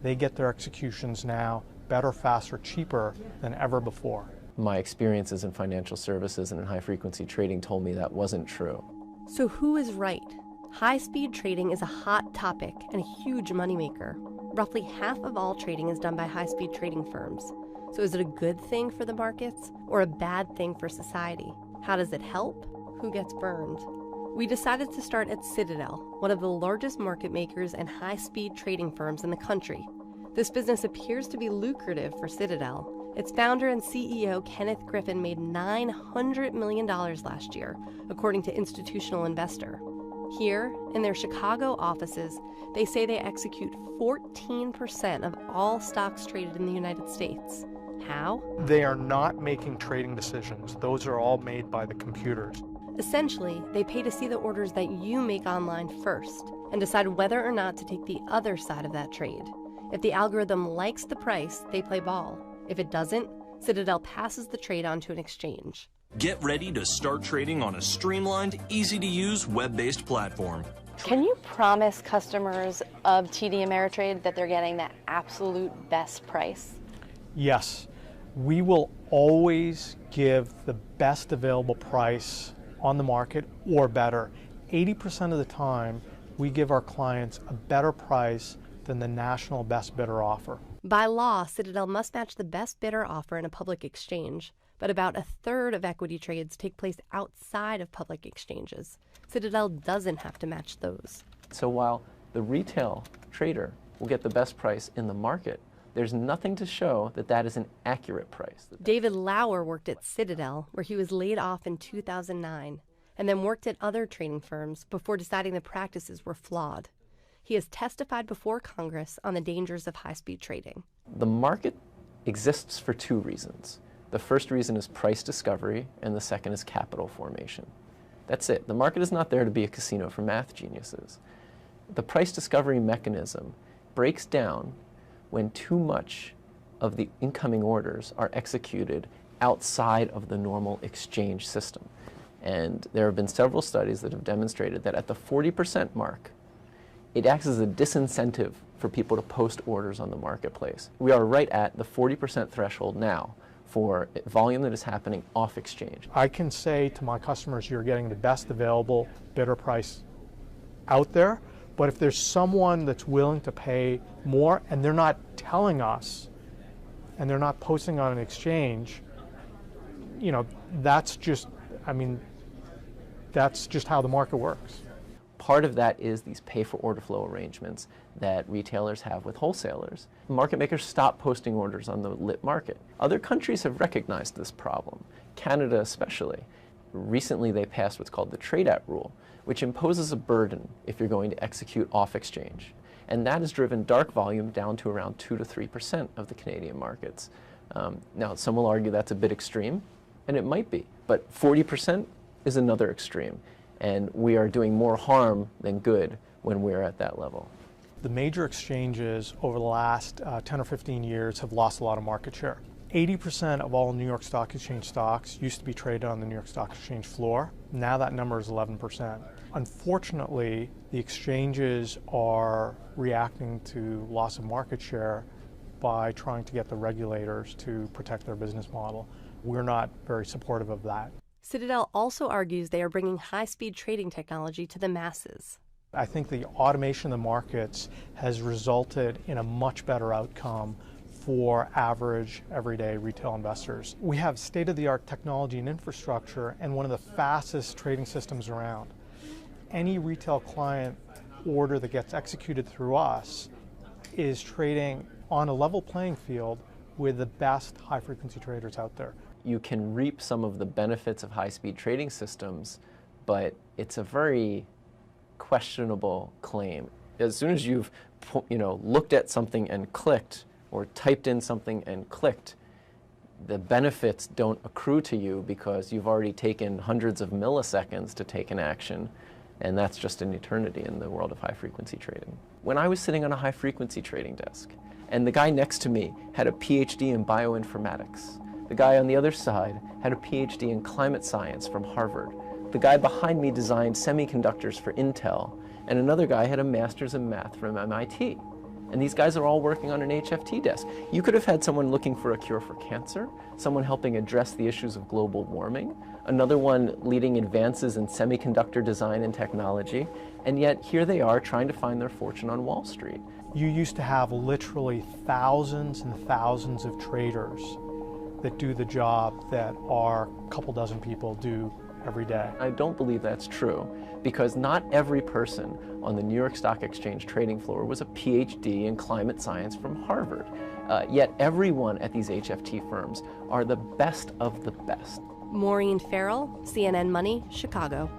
they get their executions now better, faster, cheaper than ever before. My experiences in financial services and in high-frequency trading told me that wasn't true. So who is right? High-speed trading is a hot topic and a huge moneymaker. Roughly half of all trading is done by high-speed trading firms. So is it a good thing for the markets or a bad thing for society? How does it help? Who gets burned? We decided to start at Citadel, one of the largest market makers and high-speed trading firms in the country. This business appears to be lucrative for Citadel. Its founder and CEO, Kenneth Griffin, made $900 million last year, according to Institutional Investor. Here, in their Chicago offices, they say they execute 14% of all stocks traded in the United States. How? They are not making trading decisions. Those are all made by the computers. Essentially, they pay to see the orders that you make online first and decide whether or not to take the other side of that trade. If the algorithm likes the price, they play ball. If it doesn't, Citadel passes the trade on to an exchange. Get ready to start trading on a streamlined, easy-to-use, web-based platform. Can you promise customers of TD Ameritrade that they're getting the absolute best price? Yes, we will always give the best available price on the market or better. 80% of the time, we give our clients a better price than the national best bidder offer. By law, Citadel must match the best bidder offer in a public exchange, but about a third of equity trades take place outside of public exchanges. Citadel doesn't have to match those. So while the retail trader will get the best price in the market, there's nothing to show that that is an accurate price. David Lauer worked at Citadel, where he was laid off in 2009, and then worked at other trading firms before deciding the practices were flawed. He has testified before Congress on the dangers of high-speed trading. The market exists for two reasons. The first reason is price discovery, and the second is capital formation. That's it. The market is not there to be a casino for math geniuses. The price discovery mechanism breaks down when too much of the incoming orders are executed outside of the normal exchange system. And there have been several studies that have demonstrated that at the 40% mark, it acts as a disincentive for people to post orders on the marketplace. We are right at the 40% threshold now for volume that is happening off exchange. I can say to my customers, you're getting the best available bidder price out there, but if there's someone that's willing to pay more and they're not telling us and they're not posting on an exchange, you know, that's just how the market works. Part of that is these pay-for-order flow arrangements that retailers have with wholesalers. Market makers stop posting orders on the lit market. Other countries have recognized this problem, Canada especially. Recently they passed what's called the trade-out rule, which imposes a burden if you're going to execute off-exchange. And that has driven dark volume down to around 2 to 3% of the Canadian markets. Now, some will argue that's a bit extreme, and it might be, but 40% is another extreme. And we are doing more harm than good when we're at that level. The major exchanges over the last 10 or 15 years have lost a lot of market share. 80% of all New York Stock Exchange stocks used to be traded on the New York Stock Exchange floor. Now that number is 11%. Unfortunately, the exchanges are reacting to loss of market share by trying to get the regulators to protect their business model. We're not very supportive of that. Citadel also argues they are bringing high-speed trading technology to the masses. I think the automation of the markets has resulted in a much better outcome for average, everyday retail investors. We have state-of-the-art technology and infrastructure and one of the fastest trading systems around. Any retail client order that gets executed through us is trading on a level playing field with the best high-frequency traders out there. You can reap some of the benefits of high-speed trading systems, but it's a very questionable claim. As soon as you've looked at something and clicked, or typed in something and clicked, the benefits don't accrue to you because you've already taken hundreds of milliseconds to take an action, and that's just an eternity in the world of high-frequency trading. When I was sitting on a high-frequency trading desk, and the guy next to me had a PhD in bioinformatics, the guy on the other side had a PhD in climate science from Harvard. The guy behind me designed semiconductors for Intel, and another guy had a master's in math from MIT. And these guys are all working on an HFT desk. You could have had someone looking for a cure for cancer, someone helping address the issues of global warming, another one leading advances in semiconductor design and technology, and yet here they are trying to find their fortune on Wall Street. You used to have literally thousands and thousands of traders that do the job that our couple dozen people do every day. I don't believe that's true, because not every person on the New York Stock Exchange trading floor was a PhD in climate science from Harvard. Yet everyone at these HFT firms are the best of the best. Maureen Farrell, CNN Money, Chicago.